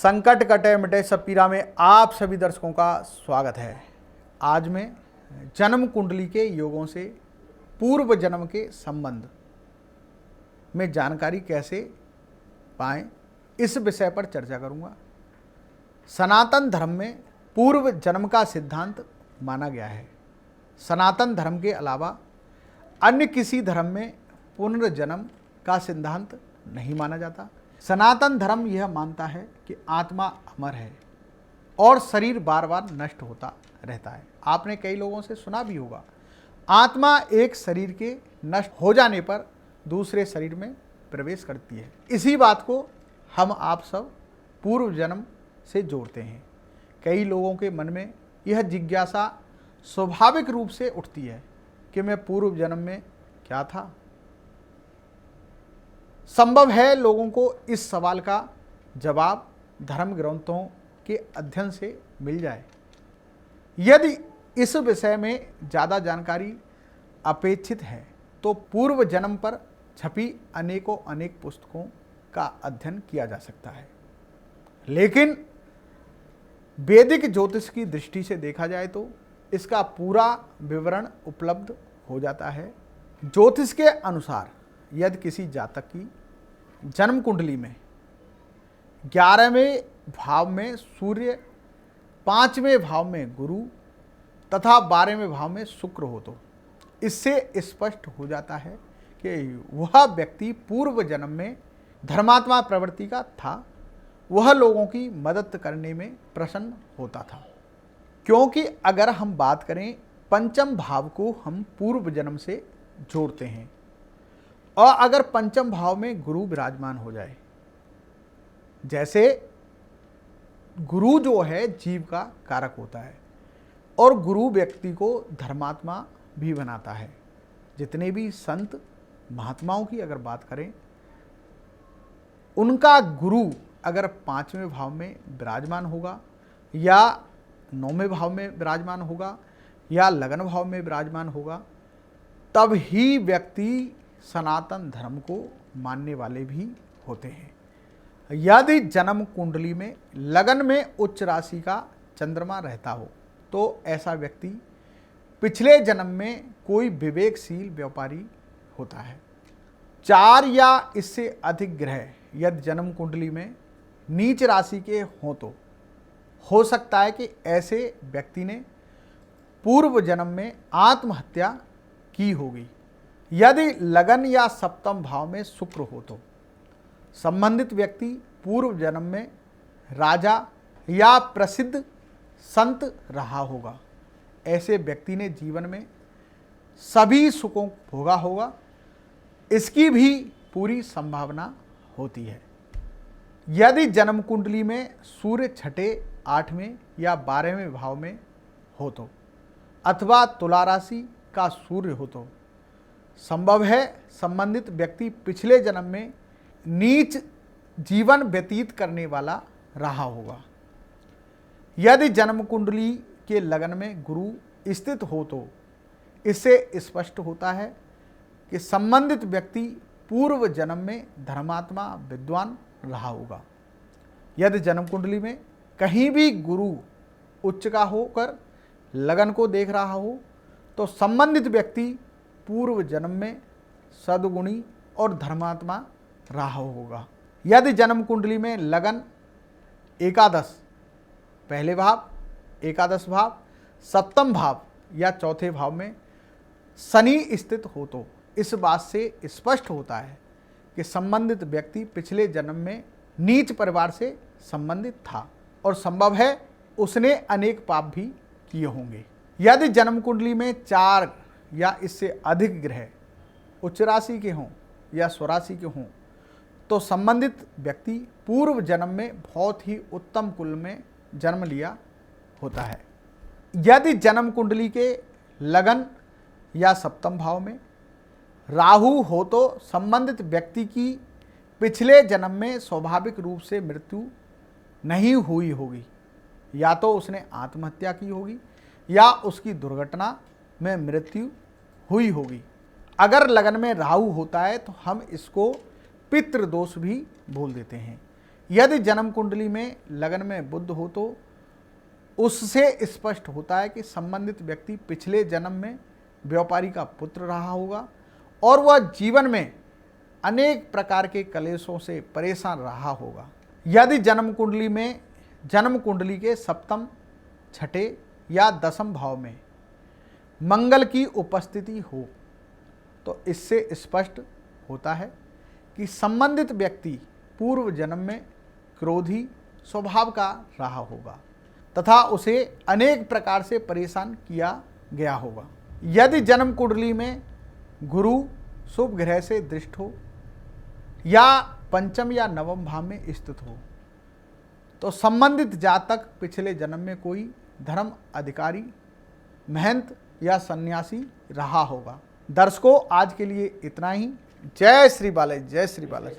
संकट कटे मिटे सब पीरा में आप सभी दर्शकों का स्वागत है। आज मैं जन्म कुंडली के योगों से पूर्व जन्म के संबंध में जानकारी कैसे पाएं, इस विषय पर चर्चा करूंगा। सनातन धर्म में पूर्व जन्म का सिद्धांत माना गया है। सनातन धर्म के अलावा अन्य किसी धर्म में पुनर्जन्म का सिद्धांत नहीं माना जाता। सनातन धर्म यह मानता है कि आत्मा अमर है और शरीर बार बार नष्ट होता रहता है। आपने कई लोगों से सुना भी होगा, आत्मा एक शरीर के नष्ट हो जाने पर दूसरे शरीर में प्रवेश करती है। इसी बात को हम आप सब पूर्व जन्म से जोड़ते हैं। कई लोगों के मन में यह जिज्ञासा स्वाभाविक रूप से उठती है कि मैं पूर्व जन्म में क्या था। संभव है लोगों को इस सवाल का जवाब धर्म ग्रंथों के अध्ययन से मिल जाए। यदि इस विषय में ज़्यादा जानकारी अपेक्षित है तो पूर्व जन्म पर छपी अनेक पुस्तकों का अध्ययन किया जा सकता है। लेकिन वैदिक ज्योतिष की दृष्टि से देखा जाए तो इसका पूरा विवरण उपलब्ध हो जाता है। ज्योतिष के अनुसार यदि किसी जातक की जन्म कुंडली में 11वें भाव में सूर्य, 5वें भाव में गुरु तथा 12वें भाव में शुक्र हो तो इससे स्पष्ट हो जाता है कि वह व्यक्ति पूर्व जन्म में धर्मात्मा प्रवृत्ति का था। वह लोगों की मदद करने में प्रसन्न होता था। क्योंकि अगर हम बात करें, पंचम भाव को हम पूर्व जन्म से जोड़ते हैं और अगर पंचम भाव में गुरु विराजमान हो जाए, जैसे गुरु जो है जीव का कारक होता है और गुरु व्यक्ति को धर्मात्मा भी बनाता है। जितने भी संत महात्माओं की अगर बात करें, उनका गुरु अगर 5वें भाव में विराजमान होगा या 9वें भाव में विराजमान होगा या लगन भाव में विराजमान होगा, तब ही व्यक्ति सनातन धर्म को मानने वाले भी होते हैं। यदि जन्म कुंडली में लगन में उच्च राशि का चंद्रमा रहता हो तो ऐसा व्यक्ति पिछले जन्म में कोई विवेकशील व्यापारी होता है। 4 या इससे अधिक ग्रह यदि जन्म कुंडली में नीच राशि के हों तो हो सकता है कि ऐसे व्यक्ति ने पूर्व जन्म में आत्महत्या की होगी। यदि लगन या सप्तम भाव में शुक्र हो तो संबंधित व्यक्ति पूर्व जन्म में राजा या प्रसिद्ध संत रहा होगा। ऐसे व्यक्ति ने जीवन में सभी सुखों भोगा होगा, इसकी भी पूरी संभावना होती है। यदि जन्म कुंडली में सूर्य 6ठे, 8वें या 12वें भाव में हो तो अथवा तुला राशि का सूर्य हो तो संभव है संबंधित व्यक्ति पिछले जन्म में नीच जीवन व्यतीत करने वाला रहा होगा। यदि जन्म कुंडली के लगन में गुरु स्थित हो तो इससे स्पष्ट होता है कि संबंधित व्यक्ति पूर्व जन्म में धर्मात्मा विद्वान रहा होगा। यदि जन्म कुंडली में कहीं भी गुरु उच्च का होकर लगन को देख रहा हो तो संबंधित व्यक्ति पूर्व जन्म में सद्गुणी और धर्मात्मा रहा होगा। यदि जन्म कुंडली में लगन एकादश, पहले भाव, एकादश भाव, सप्तम भाव या चौथे भाव में शनि स्थित हो तो इस बात से स्पष्ट होता है कि संबंधित व्यक्ति पिछले जन्म में नीच परिवार से संबंधित था और संभव है उसने अनेक पाप भी किए होंगे। यदि जन्म कुंडली में 4 या इससे अधिक ग्रह उच्च राशि के हों या स्वराशि के हों तो संबंधित व्यक्ति पूर्व जन्म में बहुत ही उत्तम कुल में जन्म लिया होता है। यदि जन्म कुंडली के लगन या सप्तम भाव में राहु हो तो संबंधित व्यक्ति की पिछले जन्म में स्वाभाविक रूप से मृत्यु नहीं हुई होगी, या तो उसने आत्महत्या की होगी या उसकी दुर्घटना में मृत्यु हुई होगी। अगर लगन में राहु होता है तो हम इसको पितृदोष भी बोल देते हैं। यदि जन्म कुंडली में लगन में बुध हो तो उससे स्पष्ट होता है कि संबंधित व्यक्ति पिछले जन्म में व्यापारी का पुत्र रहा होगा और वह जीवन में अनेक प्रकार के कलेशों से परेशान रहा होगा। यदि जन्म कुंडली में जन्म कुंडली के सप्तम, छठे या दसम भाव में मंगल की उपस्थिति हो तो इससे स्पष्ट होता है कि संबंधित व्यक्ति पूर्व जन्म में क्रोधी स्वभाव का रहा होगा तथा उसे अनेक प्रकार से परेशान किया गया होगा। यदि जन्म कुंडली में गुरु शुभ ग्रह से दृष्ट हो या पंचम या नवम भाव में स्थित हो तो संबंधित जातक पिछले जन्म में कोई धर्म अधिकारी, महंत या सन्यासी रहा होगा। दर्शकों, आज के लिए इतना ही। जय श्री बालाजी, जय श्री बालाजी।